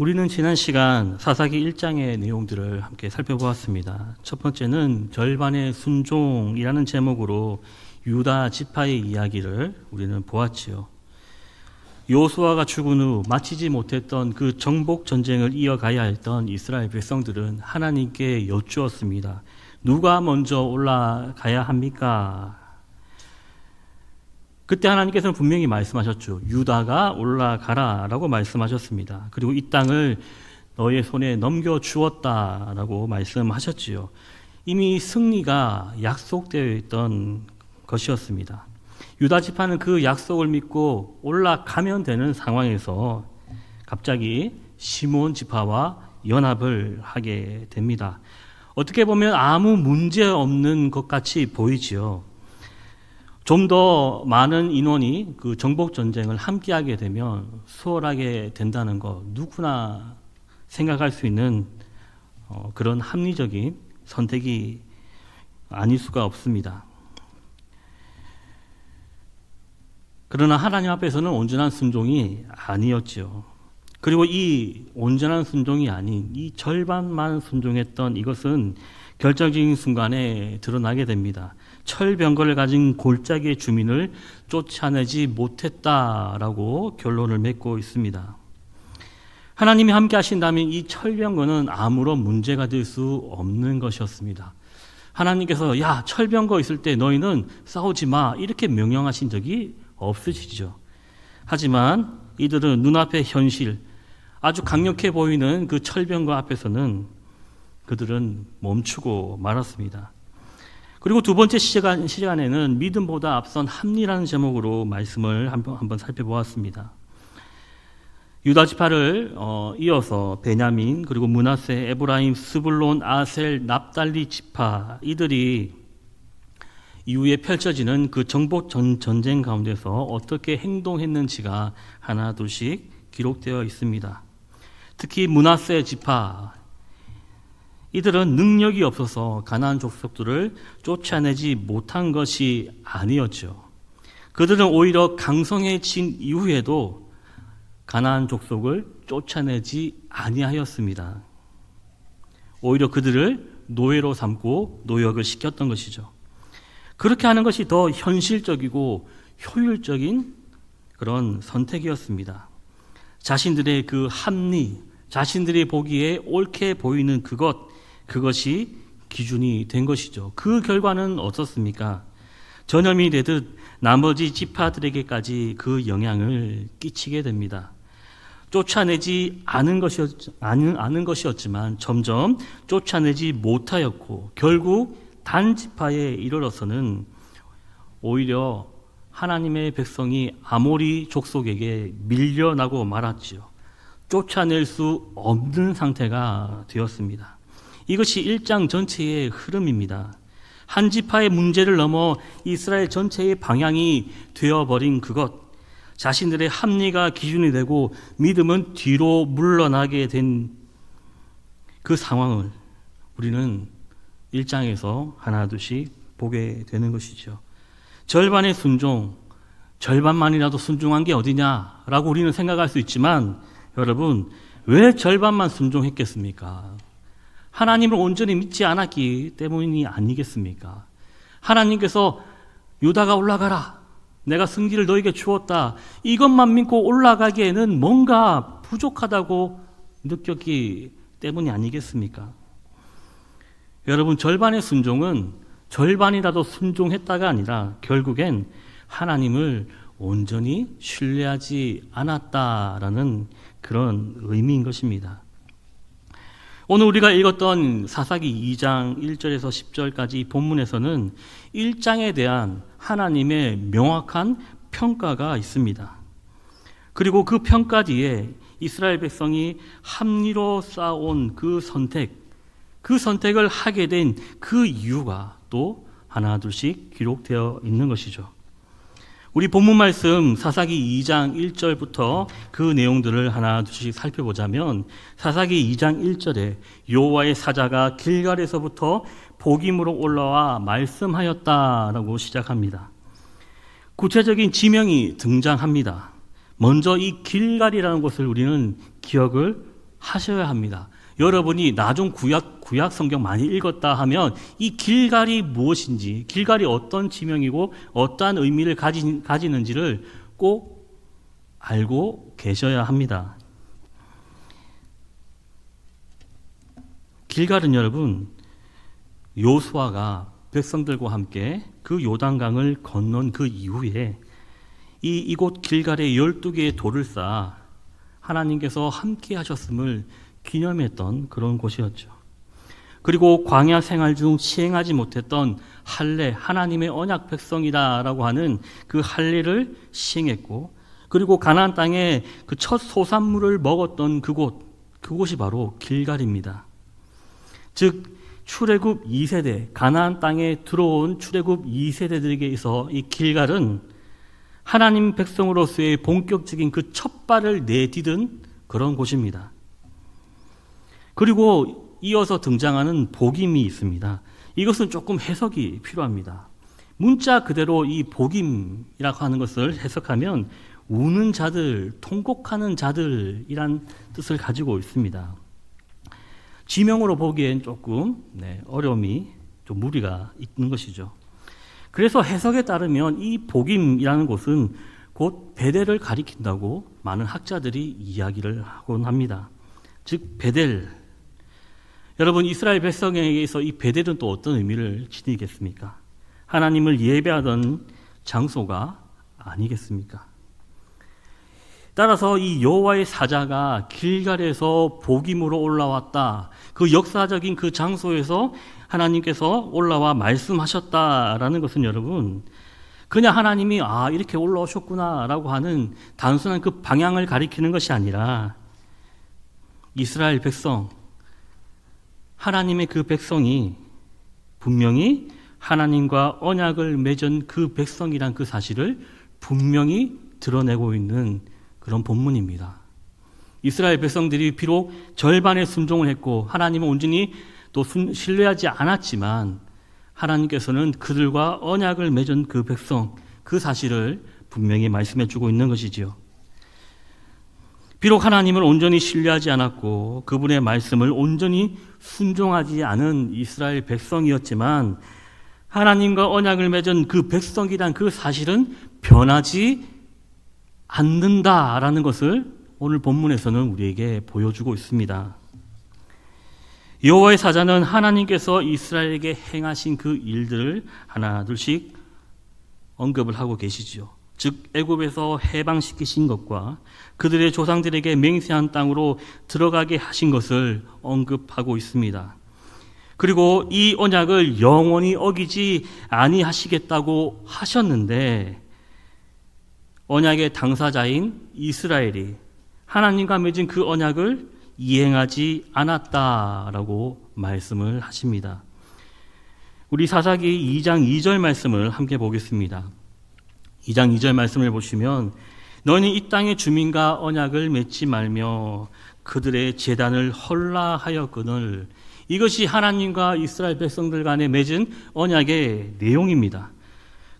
우리는 지난 시간 사사기 1장의 내용들을 함께 살펴보았습니다. 첫 번째는 절반의 순종이라는 제목으로 유다 지파의 이야기를 우리는 보았지요. 여호수아가 죽은 후 마치지 못했던 그 정복 전쟁을 이어가야 했던 이스라엘 백성들은 하나님께 여쭈었습니다. 누가 먼저 올라가야 합니까? 그때 하나님께서는 분명히 말씀하셨죠. 유다가 올라가라 라고 말씀하셨습니다. 그리고 이 땅을 너의 손에 넘겨주었다 라고 말씀하셨지요. 이미 승리가 약속되어 있던 것이었습니다. 유다 지파는 그 약속을 믿고 올라가면 되는 상황에서 갑자기 시몬 지파와 연합을 하게 됩니다. 어떻게 보면 아무 문제 없는 것 같이 보이지요. 좀 더 많은 인원이 그 정복 전쟁을 함께하게 되면 수월하게 된다는 거 누구나 생각할 수 있는 그런 합리적인 선택이 아닐 수가 없습니다. 그러나 하나님 앞에서는 온전한 순종이 아니었지요. 그리고 이 온전한 순종이 아닌 이 절반만 순종했던 이것은 결정적인 순간에 드러나게 됩니다. 철병거를 가진 골짜기의 주민을 쫓아내지 못했다라고 결론을 맺고 있습니다. 하나님이 함께 하신다면 이 철병거는 아무런 문제가 될 수 없는 것이었습니다. 하나님께서 야 철병거 있을 때 너희는 싸우지 마 이렇게 명령하신 적이 없으시죠. 하지만 이들은 눈앞의 현실 아주 강력해 보이는 그 철병거 앞에서는 그들은 멈추고 말았습니다. 그리고 두 번째 시간에는 믿음보다 앞선 합리라는 제목으로 말씀을 한번 살펴보았습니다. 유다 지파를 이어서 베냐민 그리고 므낫세, 에브라임, 스불론, 아셀, 납달리 지파 이들이 이후에 펼쳐지는 그 정복 전쟁 가운데서 어떻게 행동했는지가 하나 둘씩 기록되어 있습니다. 특히 므낫세 지파 이들은 능력이 없어서 가나안 족속들을 쫓아내지 못한 것이 아니었죠. 그들은 오히려 강성해진 이후에도 가나안 족속을 쫓아내지 아니하였습니다. 오히려 그들을 노예로 삼고 노역을 시켰던 것이죠. 그렇게 하는 것이 더 현실적이고 효율적인 그런 선택이었습니다. 자신들의 그 합리, 자신들이 보기에 옳게 보이는 그것이 기준이 된 것이죠. 그 결과는 어떻습니까? 전염이 되듯 나머지 지파들에게까지 그 영향을 끼치게 됩니다. 쫓아내지 않은 것이었지만 점점 쫓아내지 못하였고 결국 단 지파에 이르러서는 오히려 하나님의 백성이 아모리 족속에게 밀려나고 말았지요. 쫓아낼 수 없는 상태가 되었습니다. 이것이 1장 전체의 흐름입니다. 한 지파의 문제를 넘어 이스라엘 전체의 방향이 되어버린 그것, 자신들의 합리가 기준이 되고 믿음은 뒤로 물러나게 된 그 상황을 우리는 1장에서 하나둘씩 보게 되는 것이죠. 절반의 순종, 절반만이라도 순종한 게 어디냐라고 우리는 생각할 수 있지만 여러분, 왜 절반만 순종했겠습니까? 하나님을 온전히 믿지 않았기 때문이 아니겠습니까? 하나님께서 유다가 올라가라. 내가 승리를 너에게 주었다. 이것만 믿고 올라가기에는 뭔가 부족하다고 느꼈기 때문이 아니겠습니까? 여러분, 절반의 순종은 절반이라도 순종했다가 아니라 결국엔 하나님을 온전히 신뢰하지 않았다라는 그런 의미인 것입니다. 오늘 우리가 읽었던 사사기 2장 1절에서 10절까지 본문에서는 1장에 대한 하나님의 명확한 평가가 있습니다. 그리고 그 평가 뒤에 이스라엘 백성이 합리로 쌓아온 그 선택을 하게 된 그 이유가 또 하나둘씩 기록되어 있는 것이죠. 우리 본문 말씀 사사기 2장 1절부터 그 내용들을 하나둘씩 살펴보자면 사사기 2장 1절에 여호와의 사자가 길갈에서부터 복임으로 올라와 말씀하였다라고 시작합니다. 구체적인 지명이 등장합니다. 먼저 이 길갈이라는 곳을 우리는 기억을 하셔야 합니다. 여러분이 나중 구약 성경 많이 읽었다 하면 이 길갈이 무엇인지, 길갈이 어떤 지명이고 어떠한 의미를 가지는지를 꼭 알고 계셔야 합니다. 길갈은 여러분, 요수아가 백성들과 함께 그 요단강을 건넌 그 이후에 이곳 길갈에 12개의 돌을 쌓아 하나님께서 함께 하셨음을 기념했던 그런 곳이었죠. 그리고 광야 생활 중 시행하지 못했던 할례, 하나님의 언약 백성이다라고 하는 그 할례를 시행했고, 그리고 가나안 땅에 그 첫 소산물을 먹었던 그곳이 바로 길갈입니다. 즉 출애굽 2세대, 가나안 땅에 들어온 출애굽 2세대들에게 있어 이 길갈은 하나님 백성으로서의 본격적인 그 첫 발을 내디딘 그런 곳입니다. 그리고 이어서 등장하는 복임이 있습니다. 이것은 조금 해석이 필요합니다. 문자 그대로 이 복임이라고 하는 것을 해석하면 우는 자들, 통곡하는 자들이란 뜻을 가지고 있습니다. 지명으로 보기엔 조금 어려움이, 좀 무리가 있는 것이죠. 그래서 해석에 따르면 이 복임이라는 곳은 곧 베델을 가리킨다고 많은 학자들이 이야기를 하곤 합니다. 즉 베델. 여러분, 이스라엘 백성에게서 이 베델은 또 어떤 의미를 지니겠습니까? 하나님을 예배하던 장소가 아니겠습니까? 따라서 이 여호와의 사자가 길갈에서 복임으로 올라왔다. 그 역사적인 그 장소에서 하나님께서 올라와 말씀하셨다라는 것은 여러분, 그냥 하나님이 이렇게 올라오셨구나라고 하는 단순한 그 방향을 가리키는 것이 아니라 이스라엘 백성, 하나님의 그 백성이 분명히 하나님과 언약을 맺은 그 백성이란 그 사실을 분명히 드러내고 있는 그런 본문입니다. 이스라엘 백성들이 비록 절반의 순종을 했고 하나님은 온전히 또 신뢰하지 않았지만 하나님께서는 그들과 언약을 맺은 그 백성, 그 사실을 분명히 말씀해 주고 있는 것이지요. 비록 하나님을 온전히 신뢰하지 않았고 그분의 말씀을 온전히 순종하지 않은 이스라엘 백성이었지만 하나님과 언약을 맺은 그 백성이란 그 사실은 변하지 않는다라는 것을 오늘 본문에서는 우리에게 보여주고 있습니다. 여호와의 사자는 하나님께서 이스라엘에게 행하신 그 일들을 하나둘씩 언급을 하고 계시지요. 즉 애굽에서 해방시키신 것과 그들의 조상들에게 맹세한 땅으로 들어가게 하신 것을 언급하고 있습니다. 그리고 이 언약을 영원히 어기지 아니하시겠다고 하셨는데 언약의 당사자인 이스라엘이 하나님과 맺은 그 언약을 이행하지 않았다라고 말씀을 하십니다. 우리 사사기 2장 2절 말씀을 함께 보겠습니다. 2장 2절 말씀을 보시면 너는 이 땅의 주민과 언약을 맺지 말며 그들의 제단을 헐라하였거늘. 이것이 하나님과 이스라엘 백성들 간에 맺은 언약의 내용입니다.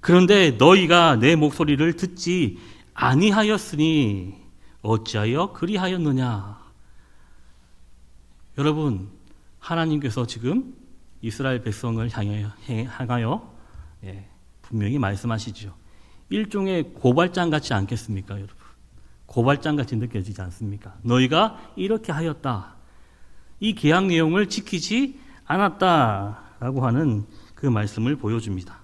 그런데 너희가 내 목소리를 듣지 아니하였으니 어찌하여 그리하였느냐. 여러분, 하나님께서 지금 이스라엘 백성을 향하여 분명히 말씀하시죠. 일종의 고발장 같지 않겠습니까, 여러분? 고발장 같이 느껴지지 않습니까? 너희가 이렇게 하였다. 이 계약 내용을 지키지 않았다라고 하는 그 말씀을 보여줍니다.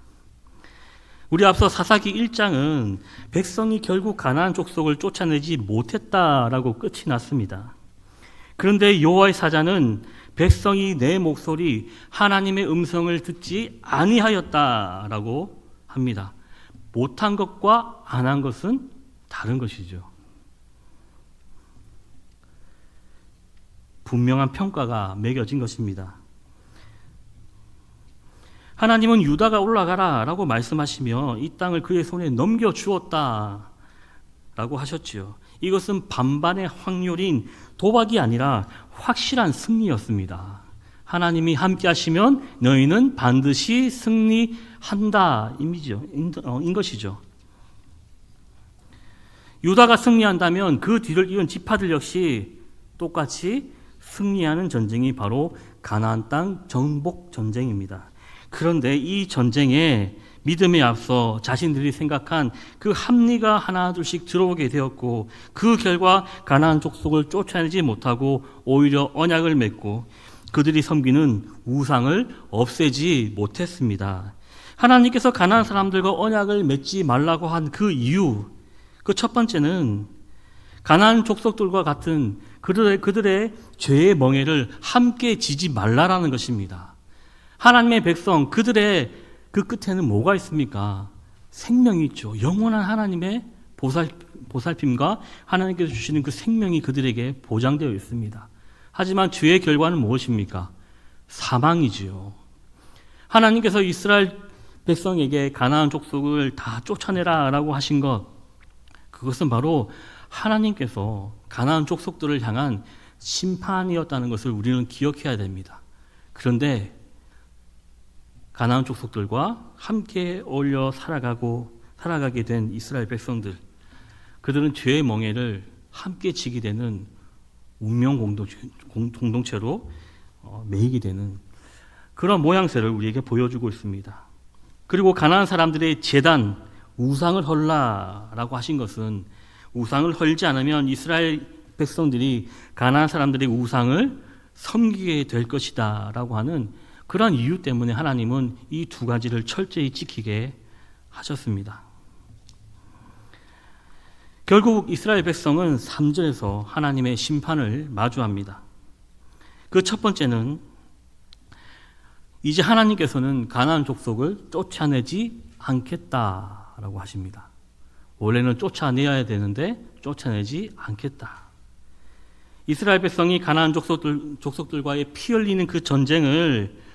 우리 앞서 사사기 1장은 백성이 결국 가나안 족속을 쫓아내지 못했다라고 끝이 났습니다. 그런데 여호와의 사자는 백성이 내 목소리, 하나님의 음성을 듣지 아니하였다라고 합니다. 못한 것과 안 한 것은 다른 것이죠. 분명한 평가가 매겨진 것입니다. 하나님은 유다가 올라가라 라고 말씀하시며 이 땅을 그의 손에 넘겨주었다 라고 하셨지요. 이것은 반반의 확률인 도박이 아니라 확실한 승리였습니다. 하나님이 함께 하시면 너희는 반드시 승리한다 인 것이죠. 유다가 승리한다면 그 뒤를 이은 지파들 역시 똑같이 승리하는 전쟁이 바로 가나안 땅 정복 전쟁입니다. 그런데 이 전쟁에 믿음에 앞서 자신들이 생각한 그 합리가 하나둘씩 들어오게 되었고, 그 결과 가나안 족속을 쫓아내지 못하고 오히려 언약을 맺고 그들이 섬기는 우상을 없애지 못했습니다. 하나님께서 가나안 사람들과 언약을 맺지 말라고 한 그 이유, 그 첫 번째는 가나안 족속들과 같은 그들의 죄의 멍에를 함께 지지 말라라는 것입니다. 하나님의 백성, 그들의 그 끝에는 뭐가 있습니까? 생명이 있죠. 영원한 하나님의 보살핌과 하나님께서 주시는 그 생명이 그들에게 보장되어 있습니다. 하지만 죄의 결과는 무엇입니까? 사망이지요. 하나님께서 이스라엘 백성에게 가나안 족속을 다 쫓아내라라고 하신 것, 그것은 바로 하나님께서 가나안 족속들을 향한 심판이었다는 것을 우리는 기억해야 됩니다. 그런데 가나안 족속들과 함께 어울려 살아가게 된 이스라엘 백성들, 그들은 죄의 멍에를 함께 지게 되는 운명 공동체로 매이게 되는 그런 모양새를 우리에게 보여주고 있습니다. 그리고 가나안 사람들의 제단, 우상을 헐라라고 하신 것은 우상을 헐지 않으면 이스라엘 백성들이 가나안 사람들의 우상을 섬기게 될 것이다 라고 하는 그런 이유 때문에 하나님은 이 두 가지를 철저히 지키게 하셨습니다. 결국 이스라엘 백성은 3절에서 하나님의 심판을 마주합니다. 그 첫 번째는 이제 하나님께서는 가나안 족속을 쫓아내지 않겠다라고 하십니다. 원래는 쫓아내야 되는데 쫓아내지 않겠다. 이스라엘 백성이 가나안 족속들과의 피 흘리는 그 전쟁을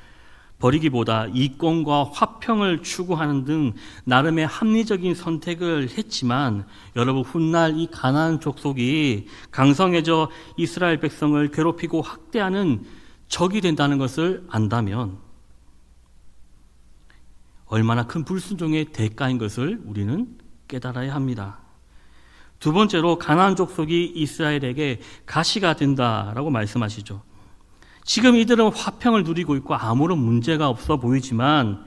버리기보다 이권과 화평을 추구하는 등 나름의 합리적인 선택을 했지만, 여러분, 훗날 이 가나안 족속이 강성해져 이스라엘 백성을 괴롭히고 학대하는 적이 된다는 것을 안다면 얼마나 큰 불순종의 대가인 것을 우리는 깨달아야 합니다. 두 번째로 가나안 족속이 이스라엘에게 가시가 된다라고 말씀하시죠. 지금 이들은 화평을 누리고 있고 아무런 문제가 없어 보이지만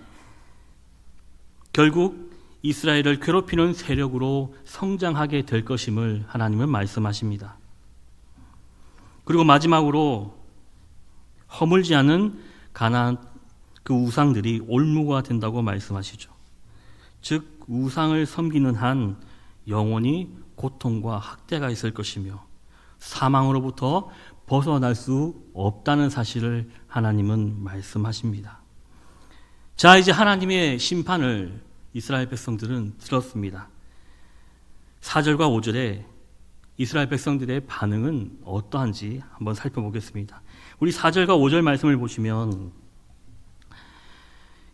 결국 이스라엘을 괴롭히는 세력으로 성장하게 될 것임을 하나님은 말씀하십니다. 그리고 마지막으로 허물지 않은 가나안 그 우상들이 올무가 된다고 말씀하시죠. 즉 우상을 섬기는 한 영원히 고통과 학대가 있을 것이며 사망으로부터 벗어날 수 없다는 사실을 하나님은 말씀하십니다. 자, 이제 하나님의 심판을 이스라엘 백성들은 들었습니다. 4절과 5절에 이스라엘 백성들의 반응은 어떠한지 한번 살펴보겠습니다. 우리 4절과 5절 말씀을 보시면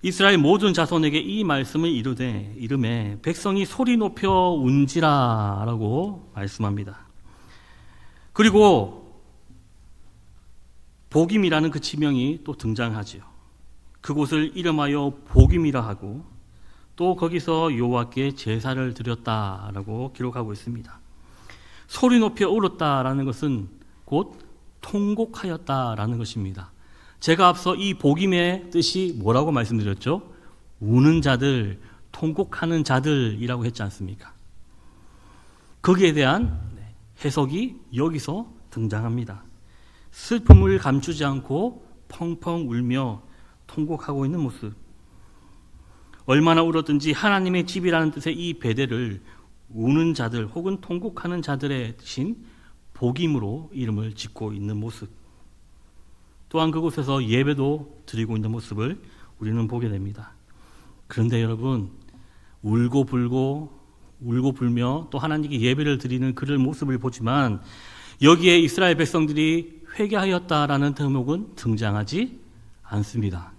이스라엘 모든 자손에게 이 말씀을 이르매 백성이 소리 높여 운지라라고 말씀합니다. 그리고 복임이라는 그 지명이 또 등장하지요. 그곳을 이름하여 복임이라 하고 또 거기서 여호와께 제사를 드렸다라고 기록하고 있습니다. 소리 높여 울었다라는 것은 곧 통곡하였다라는 것입니다. 제가 앞서 이 복임의 뜻이 뭐라고 말씀드렸죠? 우는 자들, 통곡하는 자들이라고 했지 않습니까? 거기에 대한 해석이 여기서 등장합니다. 슬픔을 감추지 않고 펑펑 울며 통곡하고 있는 모습. 얼마나 울었든지 하나님의 집이라는 뜻의 이 베델을 우는 자들 혹은 통곡하는 자들의 뜻인 복임으로 이름을 짓고 있는 모습. 또한 그곳에서 예배도 드리고 있는 모습을 우리는 보게 됩니다. 그런데 여러분, 울고 불며 또 하나님께 예배를 드리는 그런 모습을 보지만 여기에 이스라엘 백성들이 회개하였다라는 대목은 등장하지 않습니다.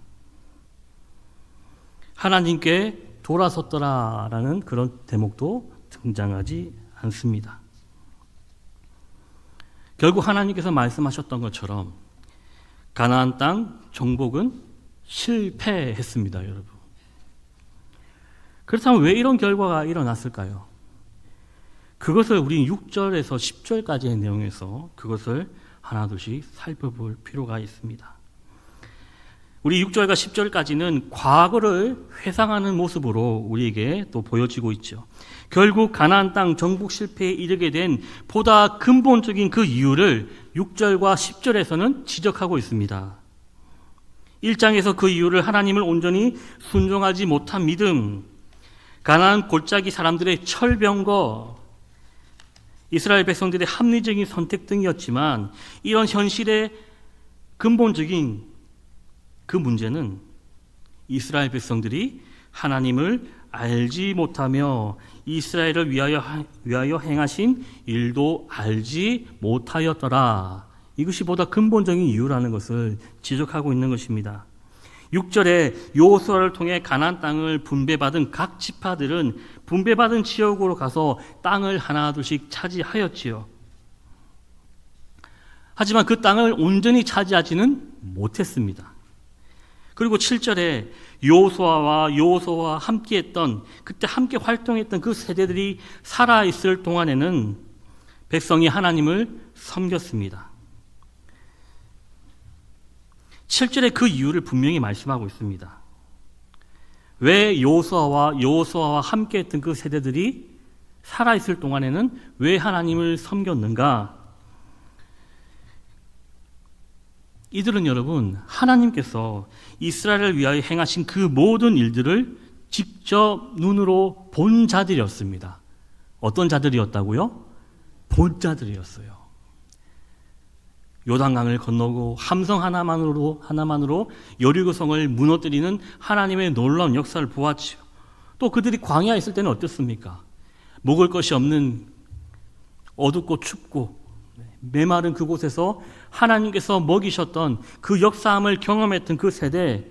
하나님께 돌아섰더라라는 그런 대목도 등장하지 않습니다. 결국 하나님께서 말씀하셨던 것처럼 가나안 땅 정복은 실패했습니다, 여러분. 그렇다면 왜 이런 결과가 일어났을까요? 그것을 우리 6절에서 10절까지의 내용에서 그것을 하나둘씩 살펴볼 필요가 있습니다. 우리 6절과 10절까지는 과거를 회상하는 모습으로 우리에게 또 보여지고 있죠. 결국 가나안 땅 정복 실패에 이르게 된 보다 근본적인 그 이유를 6절과 10절에서는 지적하고 있습니다. 1장에서 그 이유를 하나님을 온전히 순종하지 못한 믿음, 가나안 골짜기 사람들의 철병거, 이스라엘 백성들의 합리적인 선택 등이었지만 이런 현실의 근본적인 그 문제는 이스라엘 백성들이 하나님을 알지 못하며 이스라엘을 위하여 행하신 일도 알지 못하였더라. 이것이 보다 근본적인 이유라는 것을 지적하고 있는 것입니다. 6절에 여호수아를 통해 가나안 땅을 분배받은 각 지파들은 분배받은 지역으로 가서 땅을 하나둘씩 차지하였지요. 하지만 그 땅을 온전히 차지하지는 못했습니다. 그리고 7절에 여호수아와 함께했던, 그때 함께 활동했던 그 세대들이 살아있을 동안에는 백성이 하나님을 섬겼습니다. 7절에 그 이유를 분명히 말씀하고 있습니다. 왜 여호수아와 함께했던 그 세대들이 살아있을 동안에는 왜 하나님을 섬겼는가? 이들은 여러분, 하나님께서 이스라엘을 위하여 행하신 그 모든 일들을 직접 눈으로 본 자들이었습니다. 어떤 자들이었다고요? 본 자들이었어요. 요단강을 건너고 함성 하나만으로 여리고성을 무너뜨리는 하나님의 놀라운 역사를 보았지요. 또 그들이 광야에 있을 때는 어땠습니까? 먹을 것이 없는 어둡고 춥고 메마른 그곳에서 하나님께서 먹이셨던 그 역사함을 경험했던 그 세대,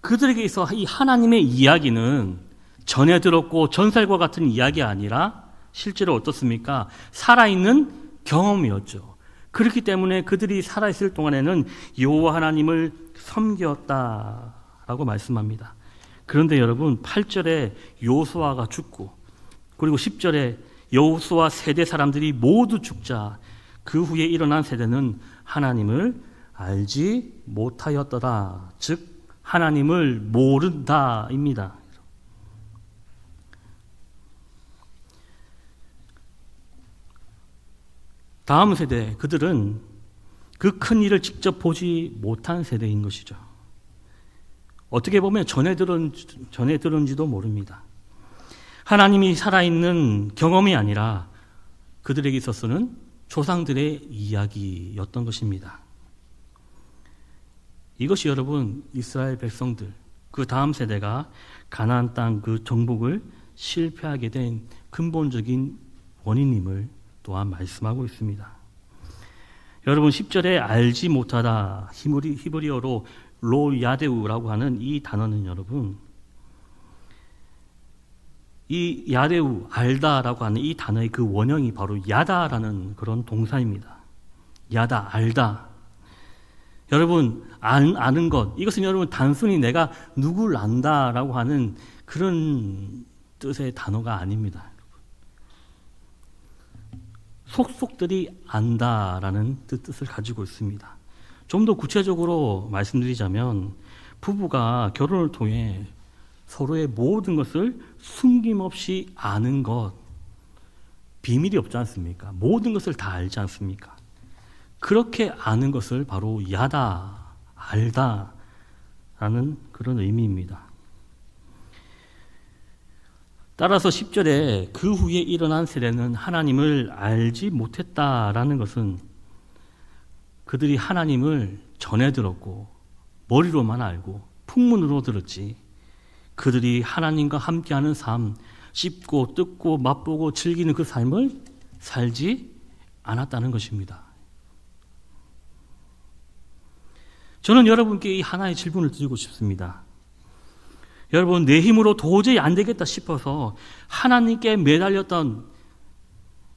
그들에게 있어 이 하나님의 이야기는 전에 들었고 전설과 같은 이야기가 아니라 실제로 어떻습니까? 살아있는 경험이었죠. 그렇기 때문에 그들이 살아있을 동안에는 여호와 하나님을 섬겼다라고 말씀합니다. 그런데 여러분, 8절에 여호수아가 죽고 그리고 10절에 여호수아 세대 사람들이 모두 죽자 그 후에 일어난 세대는 하나님을 알지 못하였더라. 즉 하나님을 모른다입니다. 다음 세대, 그들은 그 큰 일을 직접 보지 못한 세대인 것이죠. 어떻게 보면 전에 들은지도 모릅니다. 하나님이 살아있는 경험이 아니라 그들에게 있어서는 조상들의 이야기였던 것입니다. 이것이 여러분, 이스라엘 백성들, 그 다음 세대가 가나안 땅 그 정복을 실패하게 된 근본적인 원인임을 또한 말씀하고 있습니다. 여러분, 10절에 알지 못하다, 히브리어로 로야데우라고 하는 이 단어는 여러분, 이 야데우, 알다라고 하는 이 단어의 그 원형이 바로 야다라는 그런 동사입니다. 야다, 알다. 여러분, 아는 것, 이것은 여러분 단순히 내가 누굴 안다라고 하는 그런 뜻의 단어가 아닙니다. 속속들이 안다라는 뜻을 가지고 있습니다. 좀 더 구체적으로 말씀드리자면 부부가 결혼을 통해 서로의 모든 것을 숨김없이 아는 것, 비밀이 없지 않습니까? 모든 것을 다 알지 않습니까? 그렇게 아는 것을 바로 야다, 알다라는 그런 의미입니다. 따라서 10절에 그 후에 일어난 세대는 하나님을 알지 못했다라는 것은 그들이 하나님을 전에 들었고 머리로만 알고 풍문으로 들었지 그들이 하나님과 함께하는 삶, 씹고 뜯고 맛보고 즐기는 그 삶을 살지 않았다는 것입니다. 저는 여러분께 이 하나의 질문을 드리고 싶습니다. 여러분, 내 힘으로 도저히 안 되겠다 싶어서 하나님께 매달렸던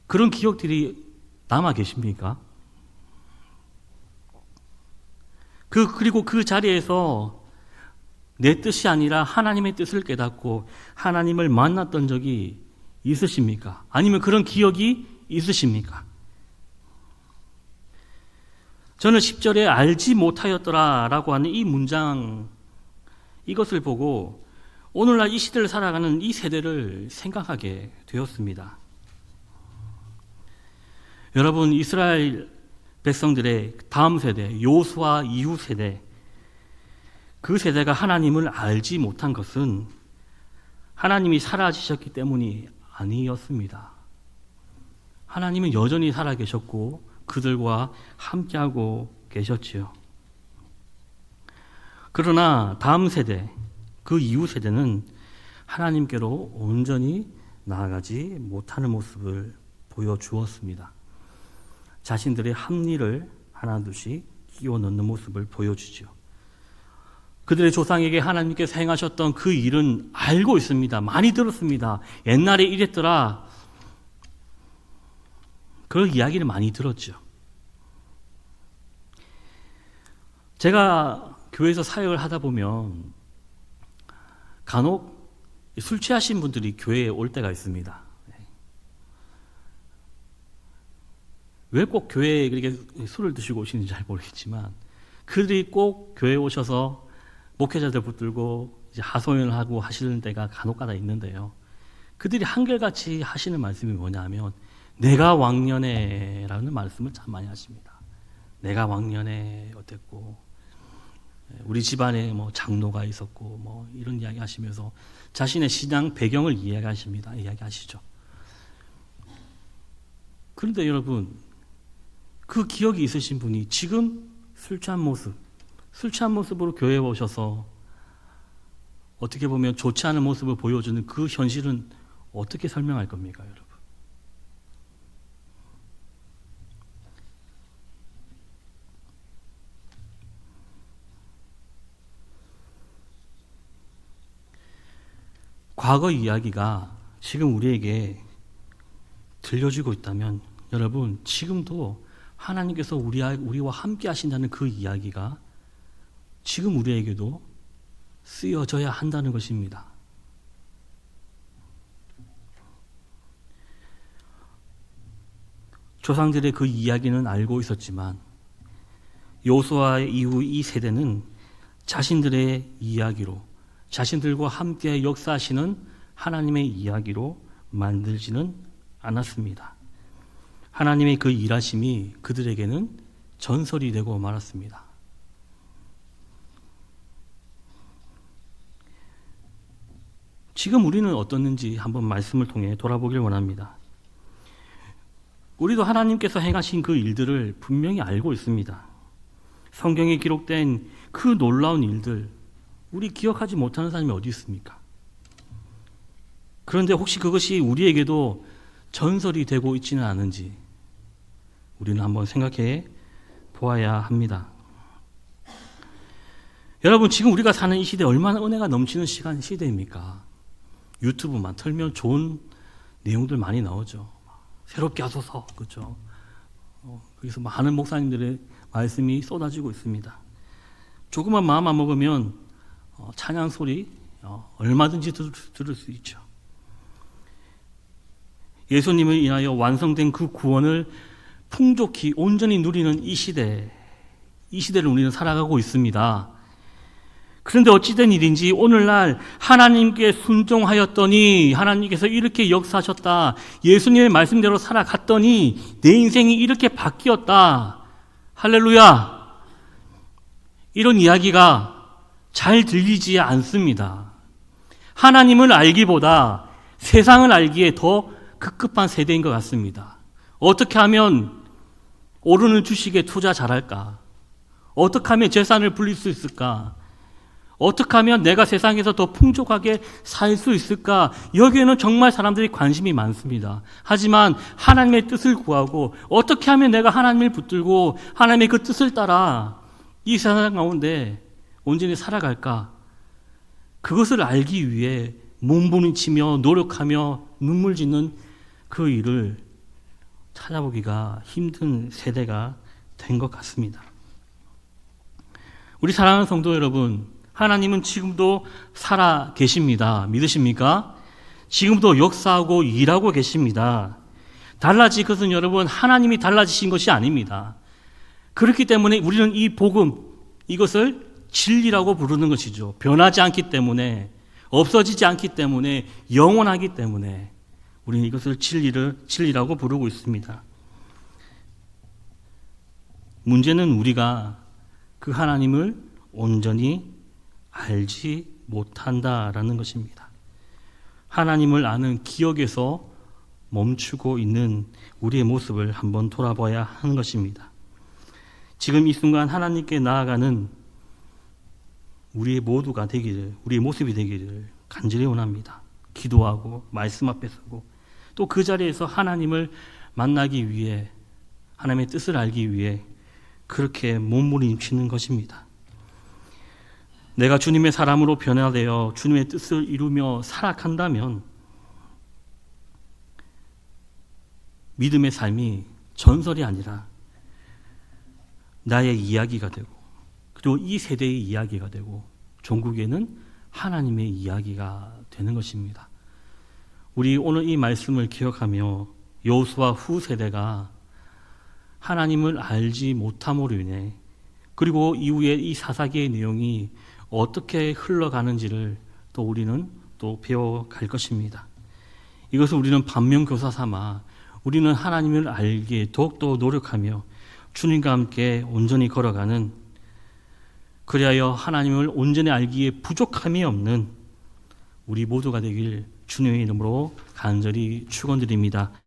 그런 기억들이 남아 계십니까? 그리고 그 자리에서 내 뜻이 아니라 하나님의 뜻을 깨닫고 하나님을 만났던 적이 있으십니까? 아니면 그런 기억이 있으십니까? 저는 10절에 알지 못하였더라라고 하는 이 문장, 이것을 보고 오늘날 이 시대를 살아가는 이 세대를 생각하게 되었습니다. 여러분, 이스라엘 백성들의 다음 세대, 여호수아 이후 세대, 그 세대가 하나님을 알지 못한 것은 하나님이 사라지셨기 때문이 아니었습니다. 하나님은 여전히 살아계셨고 그들과 함께하고 계셨지요. 그러나 다음 세대, 그 이후 세대는 하나님께로 온전히 나아가지 못하는 모습을 보여주었습니다. 자신들의 합리를 하나둘씩 끼워 넣는 모습을 보여주죠. 그들의 조상에게 하나님께서 행하셨던 그 일은 알고 있습니다. 많이 들었습니다. 옛날에 이랬더라. 그런 이야기를 많이 들었죠. 제가 교회에서 사역을 하다 보면 간혹 술 취하신 분들이 교회에 올 때가 있습니다. 왜 꼭 교회에 그렇게 술을 드시고 오시는지 잘 모르겠지만 그들이 꼭 교회에 오셔서 목회자들 붙들고 이제 하소연을 하고 하시는 때가 간혹가다 있는데요. 그들이 한결같이 하시는 말씀이 뭐냐면 내가 왕년에 라는 말씀을 참 많이 하십니다. 내가 왕년에 어땠고 우리 집안에 뭐 장로가 있었고 뭐 이런 이야기 하시면서 자신의 신앙 배경을 이야기하시죠. 그런데 여러분, 그 기억이 있으신 분이 지금 술 취한 모습으로 교회에 오셔서 어떻게 보면 좋지 않은 모습을 보여주는 그 현실은 어떻게 설명할 겁니까, 여러분? 과거 이야기가 지금 우리에게 들려주고 있다면 여러분, 지금도 하나님께서 우리와 함께 하신다는 그 이야기가 지금 우리에게도 쓰여져야 한다는 것입니다. 조상들의 그 이야기는 알고 있었지만 여호수아 이후 이 세대는 자신들의 이야기로, 자신들과 함께 역사하시는 하나님의 이야기로 만들지는 않았습니다. 하나님의 그 일하심이 그들에게는 전설이 되고 말았습니다. 지금 우리는 어떻는지 한번 말씀을 통해 돌아보길 원합니다. 우리도 하나님께서 행하신 그 일들을 분명히 알고 있습니다. 성경에 기록된 그 놀라운 일들, 우리 기억하지 못하는 사람이 어디 있습니까? 그런데 혹시 그것이 우리에게도 전설이 되고 있지는 않은지 우리는 한번 생각해 보아야 합니다. 여러분, 지금 우리가 사는 이 시대 얼마나 은혜가 넘치는 시대입니까? 유튜브만 틀면 좋은 내용들 많이 나오죠. 새롭게 하소서, 그렇죠? 거기서 많은 목사님들의 말씀이 쏟아지고 있습니다. 조금만 마음 안 먹으면 찬양 소리 얼마든지 들을 수 있죠. 예수님을 인하여 완성된 그 구원을 풍족히 온전히 누리는 이 시대를 우리는 살아가고 있습니다. 그런데 어찌된 일인지 오늘날 하나님께 순종하였더니 하나님께서 이렇게 역사하셨다. 예수님의 말씀대로 살아갔더니 내 인생이 이렇게 바뀌었다. 할렐루야. 이런 이야기가 잘 들리지 않습니다. 하나님을 알기보다 세상을 알기에 더 급급한 세대인 것 같습니다. 어떻게 하면 오르는 주식에 투자 잘할까? 어떻게 하면 재산을 불릴 수 있을까? 어떻게 하면 내가 세상에서 더 풍족하게 살 수 있을까? 여기에는 정말 사람들이 관심이 많습니다. 하지만 하나님의 뜻을 구하고 어떻게 하면 내가 하나님을 붙들고 하나님의 그 뜻을 따라 이 세상 가운데 온전히 살아갈까? 그것을 알기 위해 몸부림치며 노력하며 눈물 짓는 그 일을 찾아보기가 힘든 세대가 된 것 같습니다. 우리 사랑하는 성도 여러분, 하나님은 지금도 살아 계십니다. 믿으십니까? 지금도 역사하고 일하고 계십니다. 달라진 것은 여러분, 하나님이 달라지신 것이 아닙니다. 그렇기 때문에 우리는 이 복음, 이것을 진리라고 부르는 것이죠. 변하지 않기 때문에, 없어지지 않기 때문에, 영원하기 때문에 우리는 이것을 진리라고 부르고 있습니다. 문제는 우리가 그 하나님을 온전히 알지 못한다라는 것입니다. 하나님을 아는 기억에서 멈추고 있는 우리의 모습을 한번 돌아봐야 하는 것입니다. 지금 이 순간 하나님께 나아가는 우리의 모두가 되기를, 우리의 모습이 되기를 간절히 원합니다. 기도하고 말씀 앞에 서고 또 그 자리에서 하나님을 만나기 위해, 하나님의 뜻을 알기 위해 그렇게 몸부림치는 것입니다. 내가 주님의 사람으로 변화되어 주님의 뜻을 이루며 살아간다면 믿음의 삶이 전설이 아니라 나의 이야기가 되고, 그리고 이 세대의 이야기가 되고, 종국에는 하나님의 이야기가 되는 것입니다. 우리 오늘 이 말씀을 기억하며 여호수아 후 세대가 하나님을 알지 못함으로 인해, 그리고 이후에 이 사사기의 내용이 어떻게 흘러가는지를 또 우리는 또 배워갈 것입니다. 이것을 우리는 반면교사 삼아 우리는 하나님을 알기에 더욱더 노력하며 주님과 함께 온전히 걸어가는, 그리하여 하나님을 온전히 알기에 부족함이 없는 우리 모두가 되길 주님의 이름으로 간절히 축원드립니다.